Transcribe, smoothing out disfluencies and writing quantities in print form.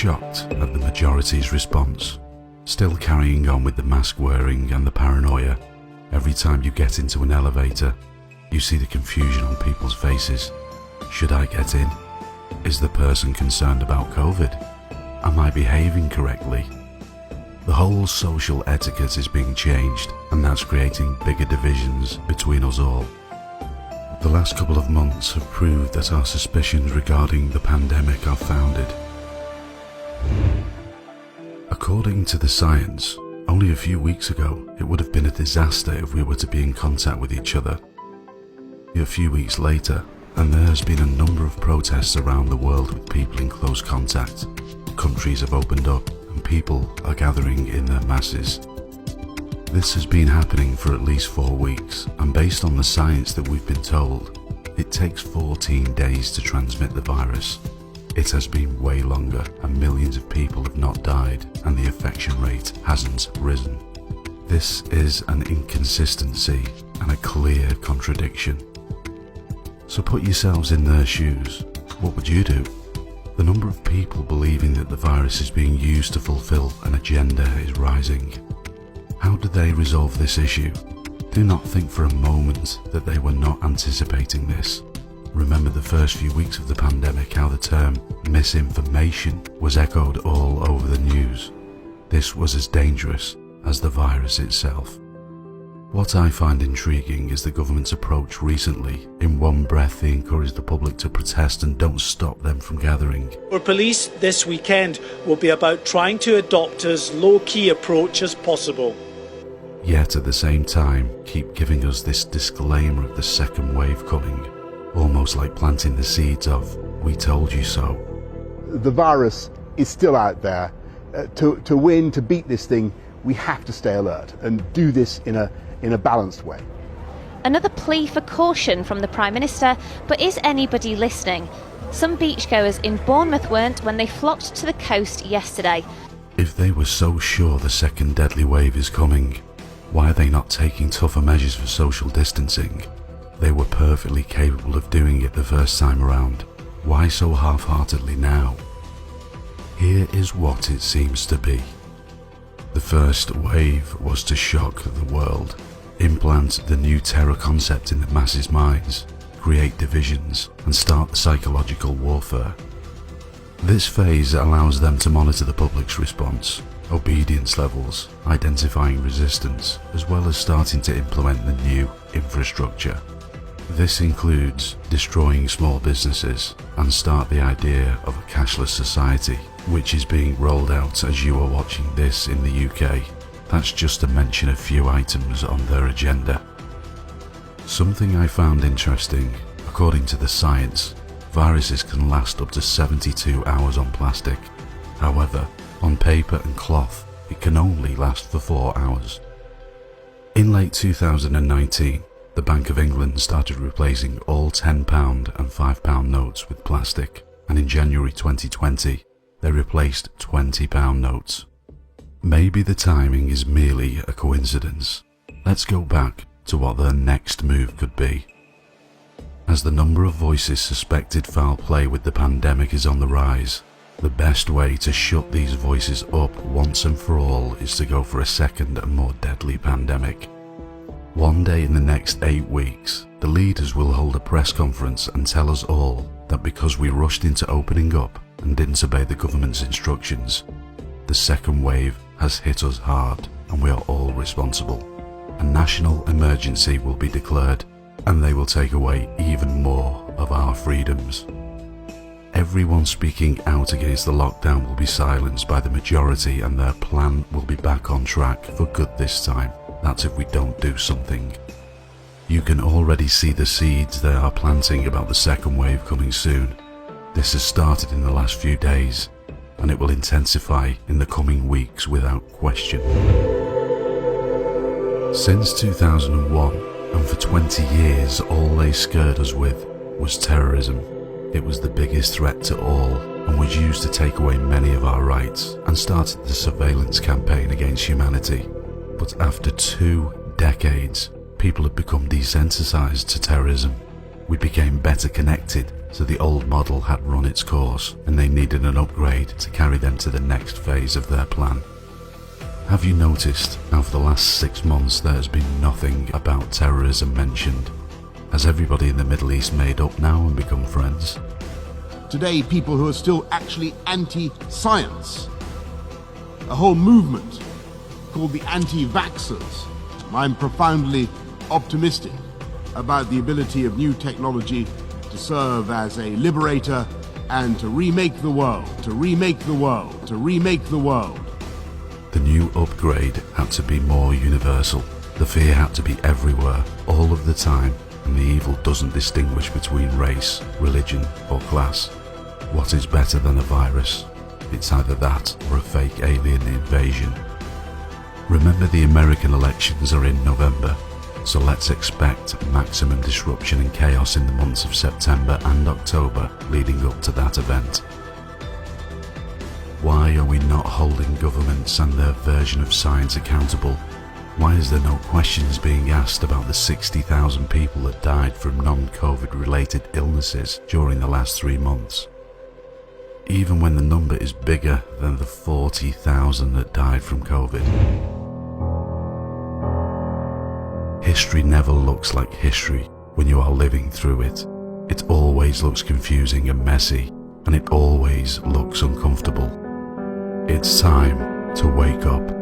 shocked at the majority's response, still carrying on with the mask wearing and the paranoia. Every time you get into an elevator, you see the confusion on people's faces. Should I get in? Is the person concerned about COVID? Am I behaving correctly? The whole social etiquette is being changed, and that's creating bigger divisions between us all. The last couple of months have proved that our suspicions regarding the pandemic are founded. According to the science, only a few weeks ago it would have been a disaster if we were to be in contact with each other. A few weeks later, and there has been a number of protests around the world with people in close contact. Countries have opened up and people are gathering in their masses. This has been happening for at least 4 weeks, and based on the science that we've been told, it takes 14 days to transmit the virus. It has been way longer, and millions of people have not died, and the infection rate hasn't risen. This is an inconsistency and a clear contradiction. So put yourselves in their shoes. What would you do? The number of people believing that the virus is being used to fulfill an agenda is rising. How do they resolve this issue? Do not think for a moment that they were not anticipating this. Remember the first few weeks of the pandemic, how the term misinformation was echoed all over the news. This was as dangerous as the virus itself. What I find intriguing is the government's approach recently. In one breath they encourage the public to protest and don't stop them from gathering. For police, this weekend will be about trying to adopt as low-key approach as possible. Yet at the same time keep giving us this disclaimer of the second wave coming, almost like planting the seeds of, we told you so. The virus is still out there. To win, to beat this thing, we have to stay alert and do this in a balanced way. Another plea for caution from the Prime Minister, but is anybody listening? Some beachgoers in Bournemouth weren't when they flocked to the coast yesterday. If they were so sure the second deadly wave is coming, why are they not taking tougher measures for social distancing? They were perfectly capable of doing it the first time around. Why so half-heartedly now? Here is what it seems to be. The first wave was to shock the world, implant the new terror concept in the masses' minds, create divisions, and start the psychological warfare. This phase allows them to monitor the public's response, obedience levels, identifying resistance, as well as starting to implement the new infrastructure. This includes destroying small businesses and start the idea of a cashless society, which is being rolled out as you are watching this in the UK. That's just to mention a few items on their agenda. Something I found interesting, according to the science, viruses can last up to 72 hours on plastic. However, on paper and cloth, it can only last for 4 hours. In late 2019, the Bank of England started replacing all £10 and £5 notes with plastic, and in January 2020, they replaced £20 notes. Maybe the timing is merely a coincidence. Let's go back to what their next move could be. As the number of voices suspected foul play with the pandemic is on the rise, the best way to shut these voices up once and for all is to go for a second and more deadly pandemic. One day in the next 8 weeks, the leaders will hold a press conference and tell us all that because we rushed into opening up and didn't obey the government's instructions, the second wave has hit us hard and we are all responsible. A national emergency will be declared and they will take away even more of our freedoms. Everyone speaking out against the lockdown will be silenced by the majority and their plan will be back on track for good this time. That's if we don't do something. You can already see the seeds they are planting about the second wave coming soon. This has started in the last few days and it will intensify in the coming weeks without question. Since 2001, and for 20 years all they scared us with was terrorism. It was the biggest threat to all and was used to take away many of our rights and started the surveillance campaign against humanity. But after 2 decades, people have become desensitized to terrorism. We became better connected, so the old model had run its course and they needed an upgrade to carry them to the next phase of their plan. Have you noticed how for the last 6 months there has been nothing about terrorism mentioned? Has everybody in the Middle East made up now and become friends? Today, people who are still actually anti-science, a whole movement called the anti-vaxxers. I'm profoundly optimistic about the ability of new technology to serve as a liberator and to remake the world, to remake the world, to remake the world. The new upgrade had to be more universal. The fear had to be everywhere, all of the time, and the evil doesn't distinguish between race, religion, or class. What is better than a virus? It's either that or a fake alien invasion. Remember, the American elections are in November, so let's expect maximum disruption and chaos in the months of September and October leading up to that event. Why are we not holding governments and their version of science accountable? Why is there no questions being asked about the 60,000 people that died from non-COVID related illnesses during the last 3 months? Even when the number is bigger than the 40,000 that died from COVID. History never looks like history when you are living through it. It always looks confusing and messy, and it always looks uncomfortable. It's time to wake up.